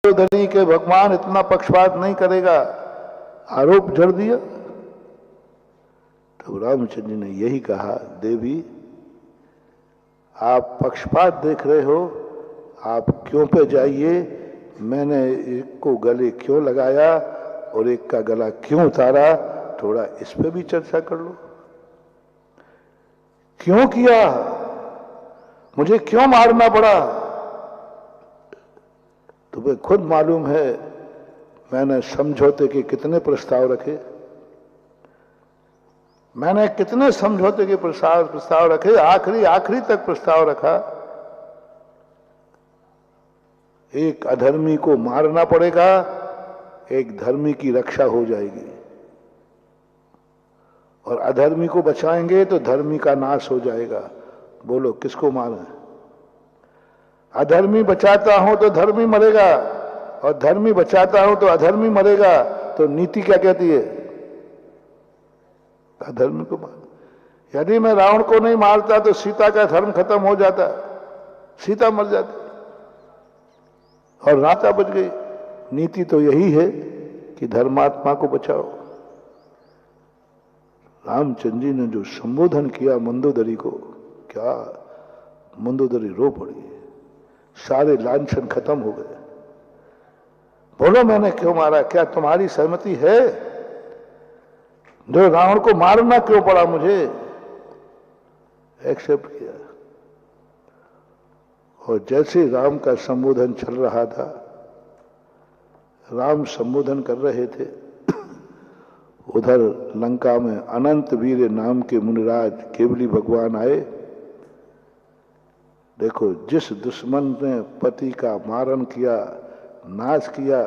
मंदोदरी के भगवान इतना पक्षपात नहीं करेगा, आरोप जड़ दिया। तो रामचंद्र जी ने यही कहा, देवी आप पक्षपात देख रहे हो, आप क्यों पे जाइए, मैंने एक को गले क्यों लगाया और एक का गला क्यों उतारा, थोड़ा इस पे भी चर्चा कर लो। क्यों किया, मुझे क्यों मारना पड़ा, तुम्हें खुद मालूम है मैंने समझौते के कितने प्रस्ताव रखे, मैंने कितने समझौते के प्रस्ताव रखे, आखिरी तक प्रस्ताव रखा। एक अधर्मी को मारना पड़ेगा, एक धर्मी की रक्षा हो जाएगी, और अधर्मी को बचाएंगे तो धर्मी का नाश हो जाएगा। बोलो किसको मारे? अधर्मी बचाता हूं तो धर्मी मरेगा, और धर्मी बचाता हूं तो अधर्मी मरेगा। तो नीति क्या कहती है? अधर्मी को मार। यदि मैं रावण को नहीं मारता तो सीता का धर्म खत्म हो जाता, सीता मर जाती और राता बच गई। नीति तो यही है कि धर्मात्मा को बचाओ। रामचंद्र जी ने जो संबोधन किया मंदोदरी को, क्या मंदोदरी रो पड़ी, सारे लांछन खत्म हो गए। बोलो मैंने क्यों मारा, क्या तुम्हारी सहमति है? जो रावण को मारना क्यों पड़ा मुझे, एक्सेप्ट किया। और जैसे राम का संबोधन चल रहा था, राम संबोधन कर रहे थे, उधर लंका में अनंत वीर नाम के मुनिराज केवली भगवान आए। देखो, जिस दुश्मन ने पति का मारण किया, नाश किया,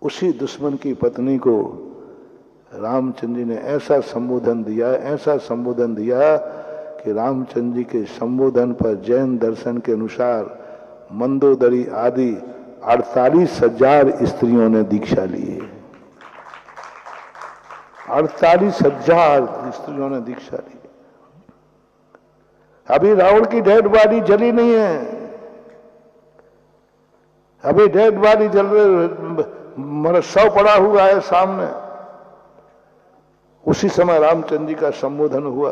उसी दुश्मन की पत्नी को रामचंद्र जी ने ऐसा संबोधन दिया कि रामचंद्र जी के संबोधन पर जैन दर्शन के अनुसार मंदोदरी आदि 48,000 स्त्रियों ने दीक्षा ली है। 48,000 स्त्रियों ने दीक्षा ली। अभी रावण की डेड बॉडी जली नहीं है, अभी डेड बॉडी जल रहे, शव पड़ा हुआ है सामने। उसी समय रामचंद्र जी का संबोधन हुआ।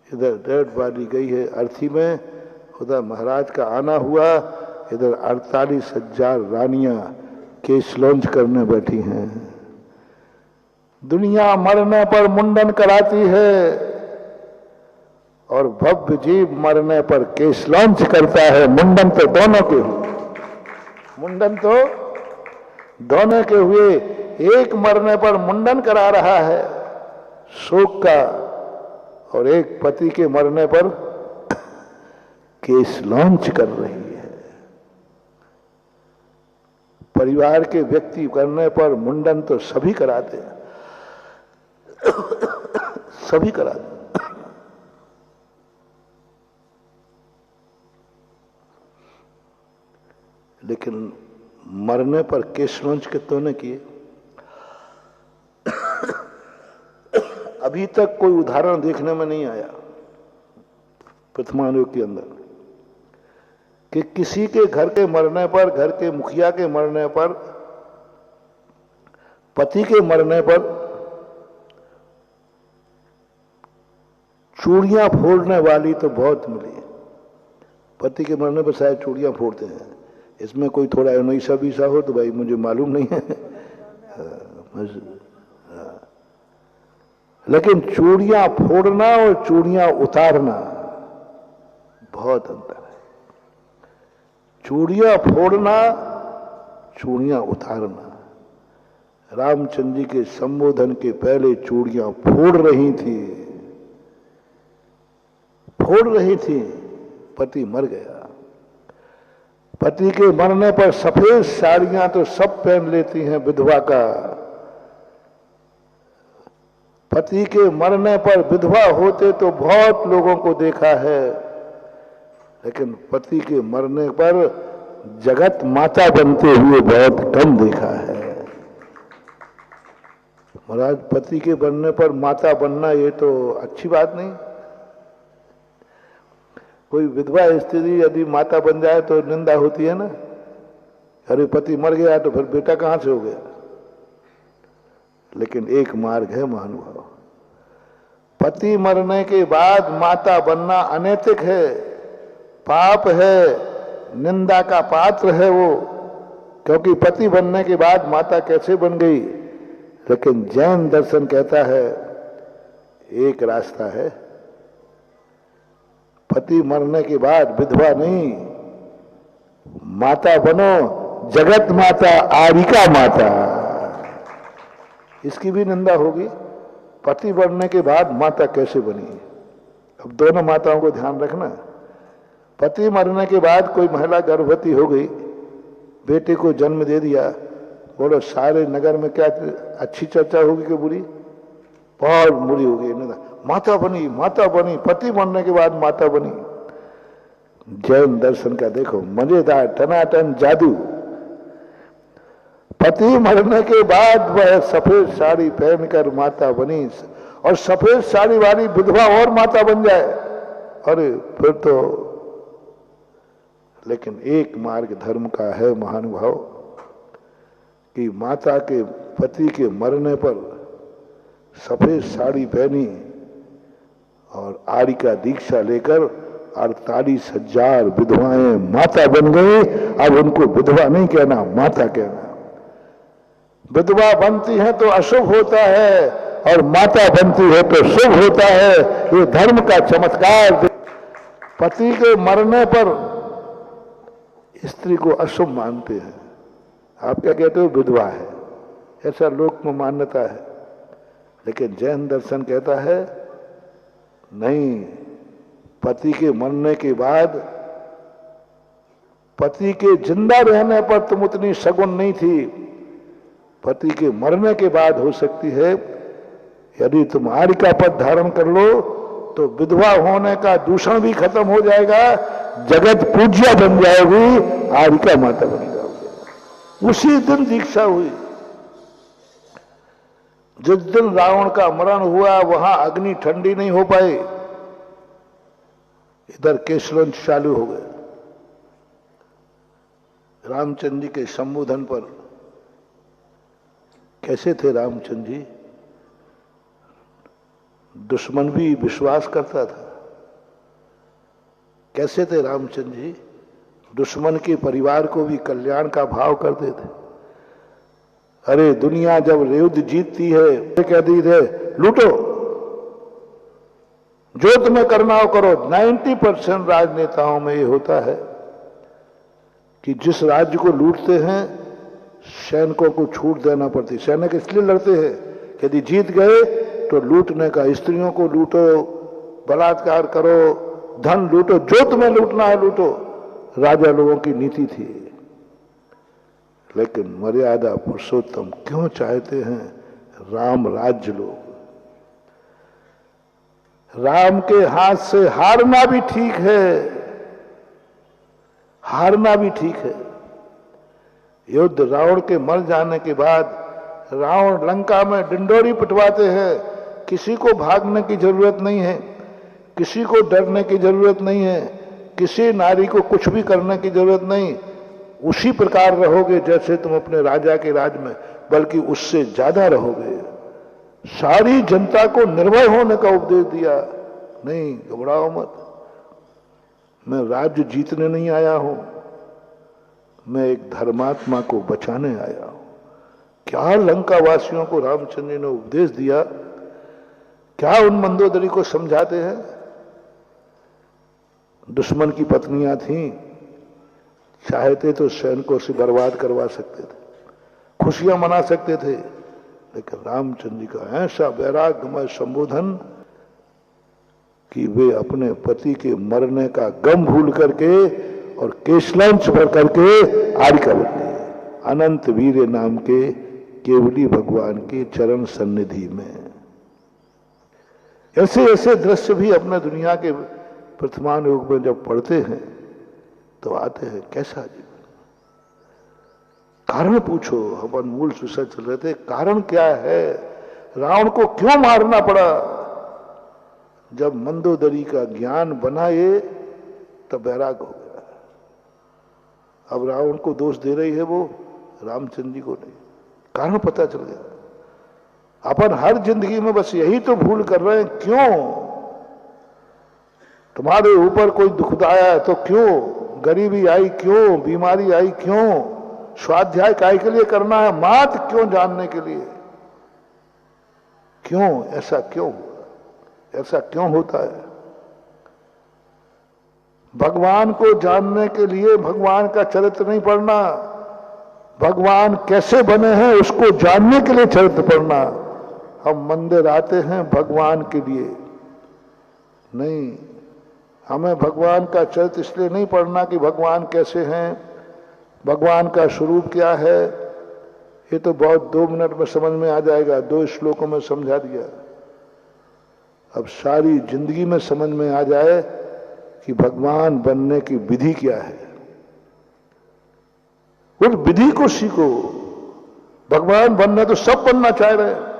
इधर डेड बॉडी गई है अर्थी में, उधर महाराज का आना हुआ, इधर 48,000 रानियां केस लॉन्च करने बैठी हैं। दुनिया मरने पर मुंडन कराती है और भव्य जीव मरने पर केस लॉन्च करता है। मुंडन तो दोनों के हुए, मुंडन तो दोनों के हुए। एक मरने पर मुंडन करा रहा है शोक का, और एक पति के मरने पर केस लॉन्च कर रही है। परिवार के व्यक्ति करने पर मुंडन तो सभी कराते हैं, सभी कराते हैं। लेकिन मरने पर केस लॉन्च कितनों ने किए? अभी तक कोई उदाहरण देखने में नहीं आया प्रथमानुग के अंदर कि किसी के घर के मरने पर, घर के मुखिया के मरने पर, पति के मरने पर चूड़ियां फोड़ने वाली तो बहुत मिली। पति के मरने पर शायद चूड़ियां फोड़ते हैं, इसमें कोई थोड़ा 19-20 हो तो भाई मुझे मालूम नहीं है। लेकिन चूड़ियां फोड़ना और चूड़ियां उतारना बहुत अंतर है। चूड़ियां फोड़ना, चूड़ियां उतारना। रामचंद्र जी के संबोधन के पहले चूड़ियां फोड़ रही थी, पति मर गया। पति के मरने पर सफेद साड़ियां तो सब पहन लेती हैं विधवा का। पति के मरने पर विधवा होते तो बहुत लोगों को देखा है, लेकिन पति के मरने पर जगत माता बनते हुए बहुत कम देखा है। महाराज, पति के बनने पर माता बनना ये तो अच्छी बात नहीं। कोई विधवा स्त्री यदि माता बन जाए तो निंदा होती है ना, अरे पति मर गया तो फिर बेटा कहां से हो गया। लेकिन एक मार्ग है महानुभाव, पति मरने के बाद माता बनना अनैतिक है, पाप है, निंदा का पात्र है वो, क्योंकि पति बनने के बाद माता कैसे बन गई। लेकिन जैन दर्शन कहता है एक रास्ता है, पति मरने के बाद विधवा नहीं, माता बनो, जगत माता, आरिका माता। इसकी भी निंदा होगी, पति बनने के बाद माता कैसे बनी। अब दोनों माताओं को ध्यान रखना, पति मरने के बाद कोई महिला गर्भवती हो गई, बेटे को जन्म दे दिया, बोलो सारे नगर में क्या अच्छी चर्चा होगी कि बुरी? बहुत बुरी होगी। माता बनी, माता बनी, पति मरने के बाद माता बनी। जैन दर्शन का देखो मजेदार टनाटन जादू, पति मरने के बाद वह सफेद साड़ी पहनकर माता बनी, और सफेद साड़ी वाली विधवा और माता बन जाए, अरे फिर तो। लेकिन एक मार्ग धर्म का है महानुभाव कि माता के पति के मरने पर सफेद साड़ी पहनी और आर्य का दीक्षा लेकर 48,000 विधवाएं माता बन गई। अब उनको विधवा नहीं कहना, माता कहना। विधवा बनती है तो अशुभ होता है और माता बनती है तो शुभ होता है। ये धर्म का चमत्कार। पति के मरने पर स्त्री को अशुभ मानते हैं, आप क्या कहते हो? विधवा है, ऐसा लोक में मान्यता है। लेकिन जैन दर्शन कहता है नहीं, पति के मरने के बाद, पति के जिंदा रहने पर तुम उतनी सगुन नहीं थी, पति के मरने के बाद हो सकती है। यदि तुम आर्य का पद धारण कर लो तो विधवा होने का दूषण भी खत्म हो जाएगा, जगत पूज्या बन जाएगी, आर्य का माता बन जाओगे। उसी दिन दीक्षा हुई। जिस दिन रावण का मरण हुआ वहां अग्नि ठंडी नहीं हो पाई, इधर केशवंश चालू हो गए। रामचंद्र जी के संबोधन पर कैसे थे रामचंद्र जी? दुश्मन भी विश्वास करता था। कैसे थे रामचंद्र जी? दुश्मन के परिवार को भी कल्याण का भाव करते थे। अरे दुनिया जब युद्ध जीतती है तो कहती है लूटो, जो तुम्हें करना हो करो। 90% राजनेताओं में ये होता है कि जिस राज्य को लूटते हैं सैनिकों को छूट देना पड़ती। सैनिक इसलिए लड़ते हैं कि यदि जीत गए तो लूटने का, स्त्रियों को लूटो, बलात्कार करो, धन लूटो, जो तुम्हें लूटना है लूटो। राजा लोगों की नीति थी। लेकिन मर्यादा पुरुषोत्तम क्यों चाहते हैं राम राज्य लोग? राम के हाथ से हारना भी ठीक है, हारना भी ठीक है। युद्ध रावण के मर जाने के बाद रावण लंका में डिंडोरी पिटवाते हैं। किसी को भागने की जरूरत नहीं है, किसी को डरने की जरूरत नहीं है, किसी नारी को कुछ भी करने की जरूरत नहीं। उसी प्रकार रहोगे जैसे तुम अपने राजा के राज में, बल्कि उससे ज्यादा रहोगे। सारी जनता को निर्भय होने का उपदेश दिया। नहीं, घबराओ मत, मैं राज्य जीतने नहीं आया हूं, मैं एक धर्मात्मा को बचाने आया हूं। क्या लंका वासियों को रामचंद्र जी ने उपदेश दिया, क्या उन मंदोदरी को समझाते हैं? दुश्मन की पत्नियां थीं, चाहते तो सैनिकों से बर्बाद करवा सकते थे, खुशियां मना सकते थे। लेकिन रामचंद्र जी का ऐसा वैराग्यमय संबोधन कि वे अपने पति के मरने का गम भूल करके और केशलंच भर करके आर्य का बन गए। अनंत वीर नाम के केवली भगवान के चरण सन्निधि में। ऐसे ऐसे दृश्य भी अपने दुनिया के वर्तमान युग में जब पढ़ते हैं तो आते हैं, कैसा जीवन? कारण पूछो। हम अनमोल सुसर चल रहे थे, कारण क्या है? रावण को क्यों मारना पड़ा? जब मंदोदरी का ज्ञान बनाए तब वैराग हो गया। अब रावण को दोष दे रही है वो, रामचंद्र जी को नहीं। कारण पता चल गया। अपन हर जिंदगी में बस यही तो भूल कर रहे हैं, क्यों? तुम्हारे ऊपर कोई दुख आया है तो क्यों? गरीबी आई क्यों? बीमारी आई क्यों? स्वाध्याय काय के लिए करना है? मात क्यों जानने के लिए? क्यों? ऐसा क्यों? ऐसा क्यों होता है? भगवान को जानने के लिए भगवान का चरित्र नहीं पढ़ना, भगवान कैसे बने हैं उसको जानने के लिए चरित्र पढ़ना। हम मंदिर आते हैं भगवान के लिए नहीं, हमें भगवान का चरित्र इसलिए नहीं पढ़ना कि भगवान कैसे हैं, भगवान का स्वरूप क्या है। ये तो बहुत 2 मिनट में समझ में आ जाएगा, 2 श्लोकों में समझा दिया। अब सारी जिंदगी में समझ में आ जाए कि भगवान बनने की विधि क्या है। उस विधि को सीखो। भगवान बनना तो सब बनना चाह रहे हैं,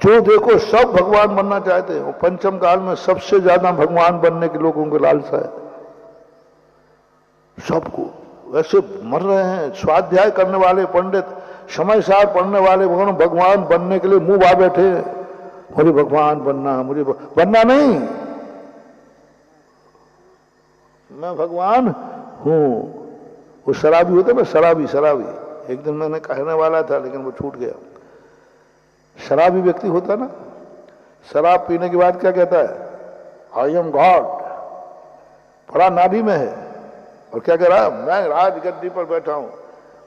जो देखो सब भगवान बनना चाहते हैं। वो पंचम काल में सबसे ज्यादा भगवान बनने के लोगों को लालसा है, सबको। वैसे मर रहे हैं स्वाध्याय करने वाले पंडित, समय सार पढ़ने वाले भगवान बनने के लिए मुंह बा बैठे, मुझे भगवान बनना, मुझे बनना नहीं, मैं भगवान हूं। वो शराबी होता है ना, शराबी। एक दिन मैंने कहने वाला था लेकिन वो छूट गया। शराबी व्यक्ति होता ना, शराब पीने के बाद क्या कहता है? I am God. बड़ा नाभि में है और क्या कह रहा है? मैं राजगद्दी पर बैठा हूं।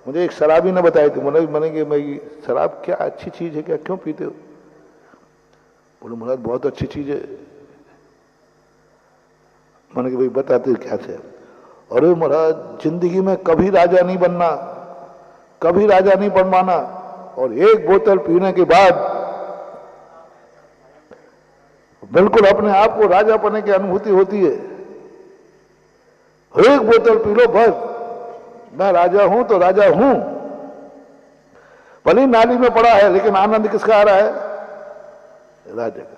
मुझे एक शराबी ने बताई थी, मैंने कि मैं शराब क्या अच्छी चीज है क्या, क्यों पीते हो? बोले महाराज बहुत अच्छी चीज है। मैंने कि भाई बताते क्या थे? अरे महाराज जिंदगी में कभी राजा नहीं बनना, कभी राजा नहीं बनवाना, और एक बोतल पीने के बाद बिल्कुल अपने आप को राजा बनने की अनुभूति होती है। एक बोतल पी लो बस, मैं राजा हूं तो राजा हूं। भले नाली में पड़ा है लेकिन आनंद किसका आ रहा है? राजा का।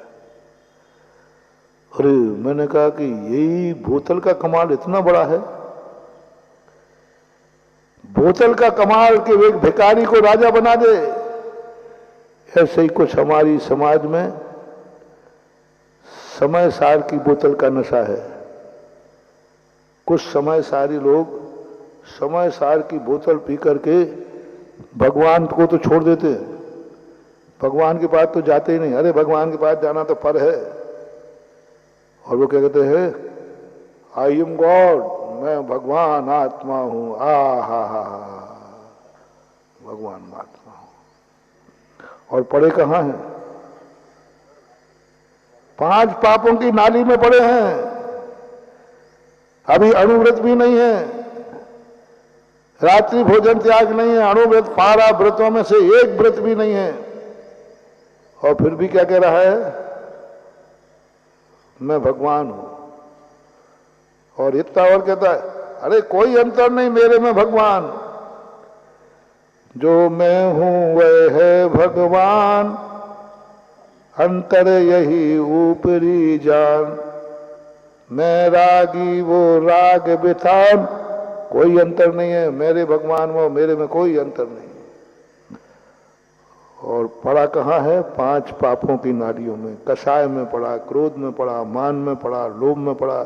अरे मैंने कहा कि यही बोतल का कमाल इतना बड़ा है। बोतल का कमाल के एक भिखारी को राजा बना दे। ऐसे ही कुछ हमारी समाज में समय सार की बोतल का नशा है। कुछ समय सारी लोग समय सार की बोतल पी करके भगवान को तो छोड़ देते हैं, भगवान के पास तो जाते ही नहीं। अरे भगवान के पास जाना तो पर है। और वो क्या कहते हैं? आई एम गॉड, मैं भगवान आत्मा हूं। हा भगवान आत्मा हूं। और पड़े कहां हैं? 5 पापों की नाली में पड़े हैं। अभी अणुव्रत भी नहीं है, रात्रि भोजन त्याग नहीं है, अणुव्रत 12 व्रतों में से एक व्रत भी नहीं है। और फिर भी क्या कह रहा है? मैं भगवान हूं। और इतना और कहता है, अरे कोई अंतर नहीं मेरे में भगवान, जो मैं हूं वह है भगवान, अंतर यही ऊपरी जान, मैं रागी वो राग बिथान। कोई अंतर नहीं है, मेरे भगवान वो मेरे में कोई अंतर नहीं। और पड़ा कहां है? 5 पापों की नालियों में, कषाय में पड़ा, क्रोध में पड़ा, मान में पड़ा, लोभ में पड़ा।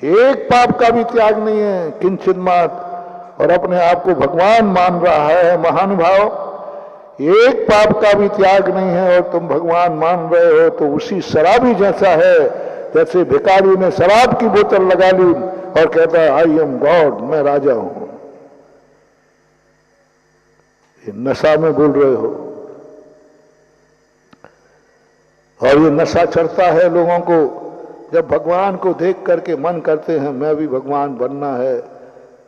एक पाप का भी त्याग नहीं है, किंचित मात्र। और अपने आप को भगवान मान रहा है महानुभाव। एक पाप का भी त्याग नहीं है और तुम भगवान मान रहे हो, तो उसी शराबी जैसा है जैसे भिखारी ने शराब की बोतल लगा ली और कहता है आई एम गॉड, मैं राजा हूं। ये नशा में बोल रहे हो। और ये नशा चढ़ता है लोगों को जब भगवान को देख करके मन करते हैं मैं भी भगवान बनना है।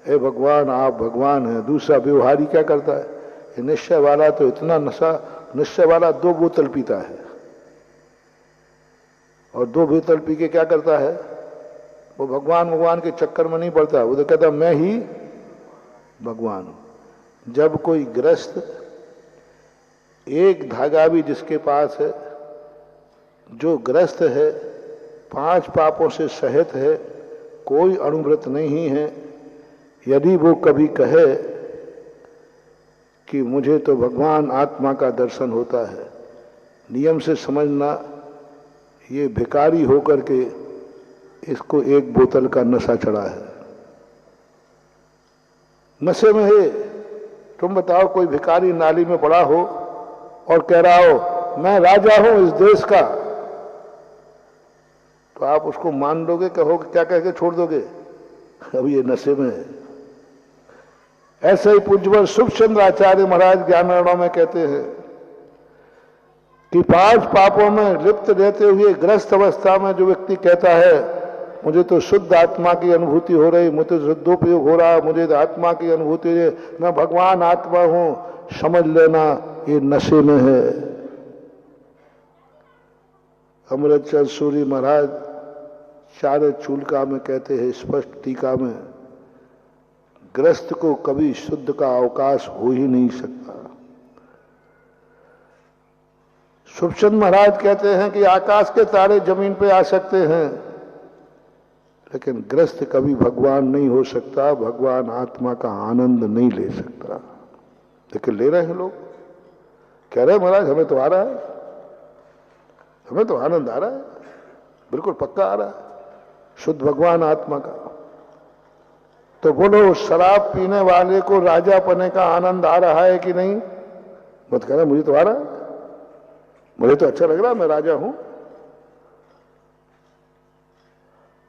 हे भगवान आप भगवान हैं। दूसरा व्यवहारी क्या करता है? ये निश्चय वाला तो इतना नशा, निश्चय वाला 2 बोतल पीता है और 2 बोतल पी के क्या करता है? वो भगवान के चक्कर में नहीं पड़ता, वो तो कहता मैं ही भगवान हूं। जब कोई ग्रस्त एक धागा भी जिसके पास है, जो ग्रस्त है 5 पापों से सहित है, कोई अणुव्रत नहीं है। यदि वो कभी कहे कि मुझे तो भगवान आत्मा का दर्शन होता है, नियम से समझना ये भिखारी होकर के इसको एक बोतल का नशा चढ़ा है, नशे में है। तुम बताओ, कोई भिखारी नाली में पड़ा हो और कह रहा हो मैं राजा हूं इस देश का, तो आप उसको मान लोगे? कहोगे क्या कह के छोड़ दोगे? अब ये नशे में है। ऐसे ही पूज्यवर सुखचंद्र आचार्य महाराज ज्ञानरण्य में कहते हैं कि 5 पापों में लिप्त रहते हुए ग्रस्त अवस्था में जो व्यक्ति कहता है मुझे तो शुद्ध आत्मा की अनुभूति हो रही, मुझे शुद्धोपयोग हो रहा, मुझे तो आत्मा की अनुभूति है, मैं भगवान आत्मा हूं, समझ लेना ये नशे में है। अमृतचंद सूरी महाराज चार चूलका में कहते हैं स्पष्ट टीका में, ग्रस्त को कभी शुद्ध का अवकाश हो ही नहीं सकता। सुखचंद महाराज कहते हैं कि आकाश के तारे जमीन पे आ सकते हैं, लेकिन ग्रस्त कभी भगवान नहीं हो सकता, भगवान आत्मा का आनंद नहीं ले सकता। लेकिन ले रहे हैं लोग, कह रहे हैं महाराज हमें तो आ रहा है, हमें तो आनंद आ रहा है, बिल्कुल पक्का आ रहा है शुद्ध भगवान आत्मा का। तो बोलो, शराब पीने वाले को राजा पने का आनंद आ रहा है कि नहीं? मत कहना मुझे तो आ रहा है, मुझे तो अच्छा लग रहा है, मैं राजा हूं।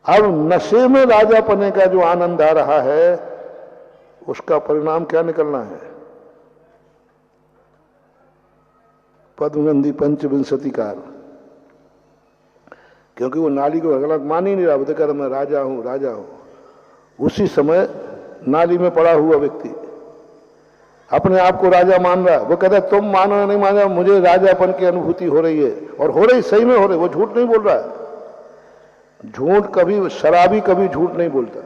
अब नशे में राजा पने का जो आनंद आ रहा है, उसका परिणाम क्या निकलना है? पद्मनंदी पंचविंशति काल, क्योंकि वो नाली को अगला मान ही नहीं रहा, बोलते कर मैं राजा हूं, राजा हूं। उसी समय नाली में पड़ा हुआ व्यक्ति अपने आप को राजा मान रहा, वो कहता है तुम मानो या नहीं मानो, मुझे राजापन की अनुभूति हो रही है, और हो रही, सही में हो रही, वो झूठ नहीं बोल रहा है। झूठ कभी, शराबी कभी झूठ नहीं बोलता,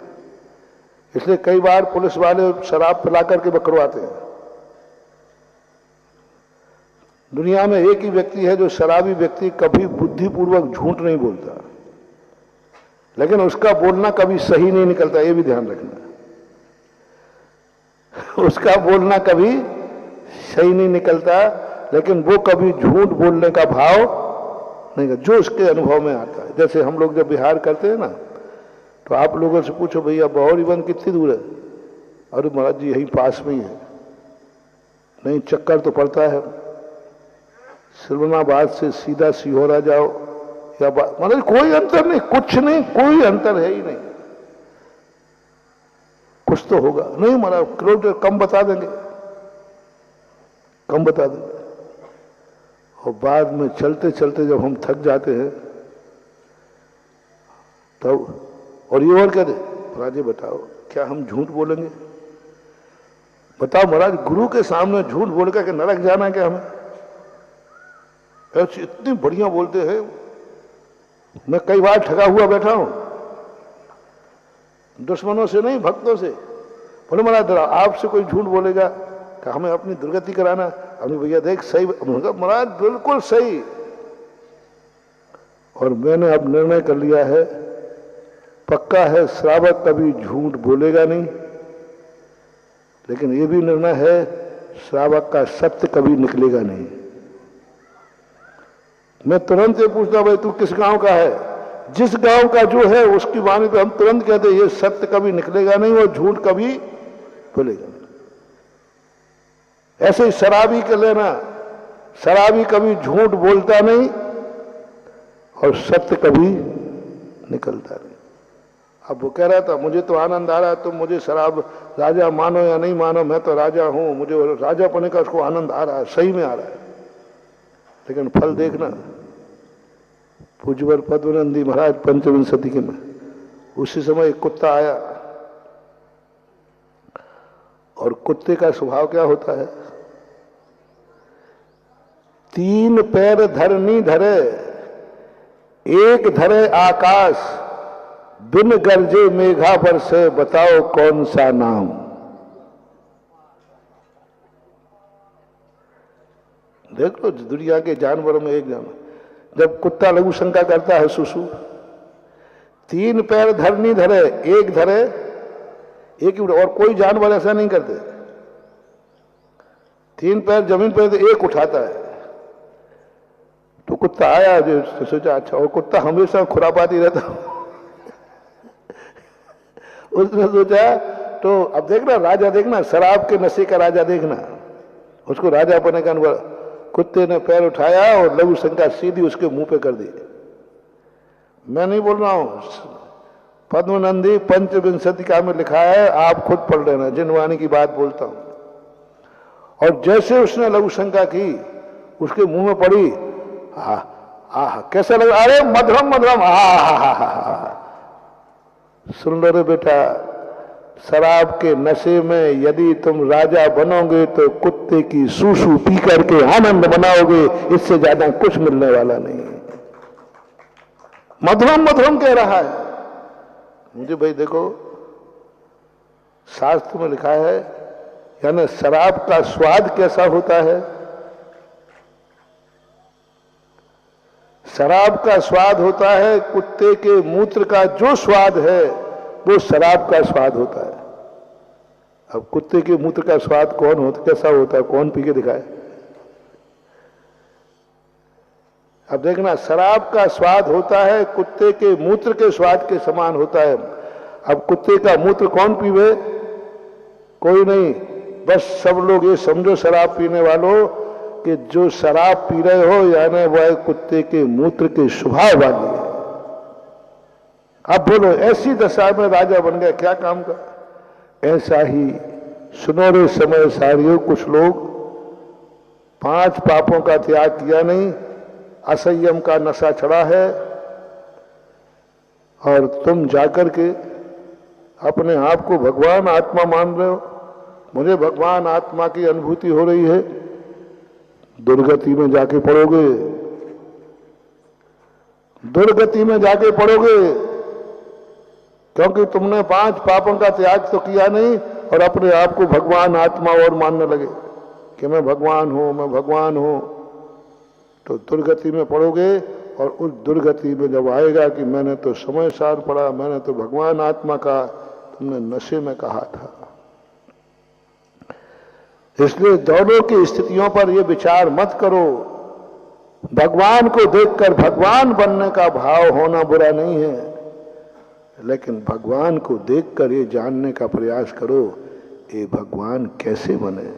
इसलिए कई बार पुलिस वाले शराब पिला करके पकड़वाते हैं। दुनिया में एक ही व्यक्ति है जो शराबी व्यक्ति कभी बुद्धिपूर्वक झूठ नहीं बोलता, लेकिन उसका बोलना कभी सही नहीं निकलता, ये भी ध्यान रखना। उसका बोलना कभी सही नहीं निकलता, लेकिन वो कभी झूठ बोलने का भाव नहीं, जो उसके अनुभव में आता है। जैसे हम लोग जब बिहार करते हैं ना, तो आप लोगों से पूछो भैया बहौरीवन कितनी दूर है? अरे महाराज जी यहीं पास में ही है। नहीं, चक्कर तो पड़ता है, सिलवनाबाद से सीधा सिहोरा जाओ या मतलब कोई अंतर नहीं, कुछ नहीं, कोई अंतर है ही नहीं। कुछ तो होगा, नहीं महाराज किलोमीटर कम बता देंगे, कम बता देंगे। और बाद में चलते चलते जब हम थक जाते हैं तब, और ये और कह दे महाराज जी बताओ क्या हम झूठ बोलेंगे? बताओ महाराज, गुरु के सामने झूठ बोल कर नरक जाना है क्या हमें? इतनी बढ़िया बोलते हैं, मैं कई बार ठगा हुआ बैठा हूं, दुश्मनों से नहीं भक्तों से। बोले महाराज आपसे कोई झूठ बोलेगा कि हमें अपनी दुर्गति कराना? हमने भैया देख सही, महाराज बिल्कुल सही। और मैंने अब निर्णय कर लिया है, पक्का है श्रावक कभी झूठ बोलेगा नहीं, लेकिन ये भी निर्णय है श्रावक का सत्य कभी निकलेगा नहीं। मैं तुरंत ये पूछता भाई तू किस गांव का है? जिस गांव का जो है उसकी वाणी पे हम तुरंत कहते ये सत्य कभी निकलेगा नहीं और झूठ कभी बोलेगा नहीं। ऐसे ही शराबी के लेना, शराबी कभी झूठ बोलता नहीं और सत्य कभी निकलता नहीं। अब वो कह रहा था मुझे तो आनंद आ रहा है, तुम मुझे शराब राजा मानो या नहीं मानो, मैं तो राजा हूं, मुझे राजा पने का उसको आनंद आ रहा है, सही में आ रहा है। लेकिन फल देखना, पूज्यवर पद्मनंदी महाराज पंचविंशति के में उसी समय एक कुत्ता आया, और कुत्ते का स्वभाव क्या होता है? 3 पैर धरनी धरे, एक धरे आकाश, बिन गरजे मेघा बरसे, बताओ कौन सा नाम? देख लो दुनिया के जानवरों में एक जानवर, जब कुत्ता लघु शंका करता है सुसु, तीन पैर धरनी धरे, एक धरे एक ही, और कोई जानवर ऐसा नहीं करते। तीन पैर जमीन पर तो एक उठाता है। तो कुत्ता आया जो सोचा अच्छा, और कुत्ता हमेशा खुरापाती रहता उसने सोचा तो अब देखना राजा, देखना शराब के नशे का राजा, देखना उसको राजा बनने का अनुभव। कुत्ते ने पैर उठाया और लघु शंका सीधी उसके मुंह पे कर दी। मैं नहीं बोल रहा हूं, पद्मनंदी पंचविंशतिका में लिखा है, आप खुद पढ़ लेना, जिनवाणी की बात बोलता हूं। और जैसे उसने लघु शंका की उसके मुंह में पड़ी, कैसा लगा, अरे मधुरम मधुरम, सुन लो रे बेटा, शराब के नशे में यदि तुम राजा बनोगे तो कुत्ते की सूसू पी करके आनंद मनाओगे, इससे ज्यादा कुछ मिलने वाला नहीं। मधुरम मधुरम कह रहा है मुझे। भाई देखो शास्त्र में लिखा है, यानी शराब का स्वाद कैसा होता है। शराब का स्वाद होता है, कुत्ते के मूत्र का जो स्वाद है वो शराब का स्वाद होता है। अब कुत्ते के मूत्र का स्वाद कौन होता, कैसा होता है, कौन पी के दिखाए। अब देखना, शराब का स्वाद होता है कुत्ते के मूत्र के स्वाद के समान होता है। अब कुत्ते का मूत्र कौन पीवे, कोई नहीं। बस सब लोग ये समझो शराब पीने वालों कि जो शराब पी रहे हो यानी वह कुत्ते के मूत्र के स्वभाव वाली है। अब बोलो ऐसी दशा में राजा बन गया, क्या काम का। ऐसा ही सुनो रे समय सारियों, कुछ लोग 5 पापों का त्याग किया नहीं, असंयम का नशा चढ़ा है, और तुम जाकर के अपने आप को भगवान आत्मा मान रहे हो। मुझे भगवान आत्मा की अनुभूति हो रही है। दुर्गति में जाके पड़ोगे, दुर्गति में जाके पड़ोगे, क्योंकि तुमने 5 पापों का त्याग तो किया नहीं और अपने आप को भगवान आत्मा और मानने लगे कि मैं भगवान हूं, मैं भगवान हूं। तो दुर्गति में पड़ोगे, और उस दुर्गति में जब आएगा कि मैंने तो समय सार पढ़ा, मैंने तो भगवान आत्मा का, तुमने नशे में कहा था। इसलिए दोनों की स्थितियों पर यह विचार मत करो। भगवान को देखकर भगवान बनने का भाव होना बुरा नहीं है, लेकिन भगवान को देखकर ये जानने का प्रयास करो, ये भगवान कैसे बने।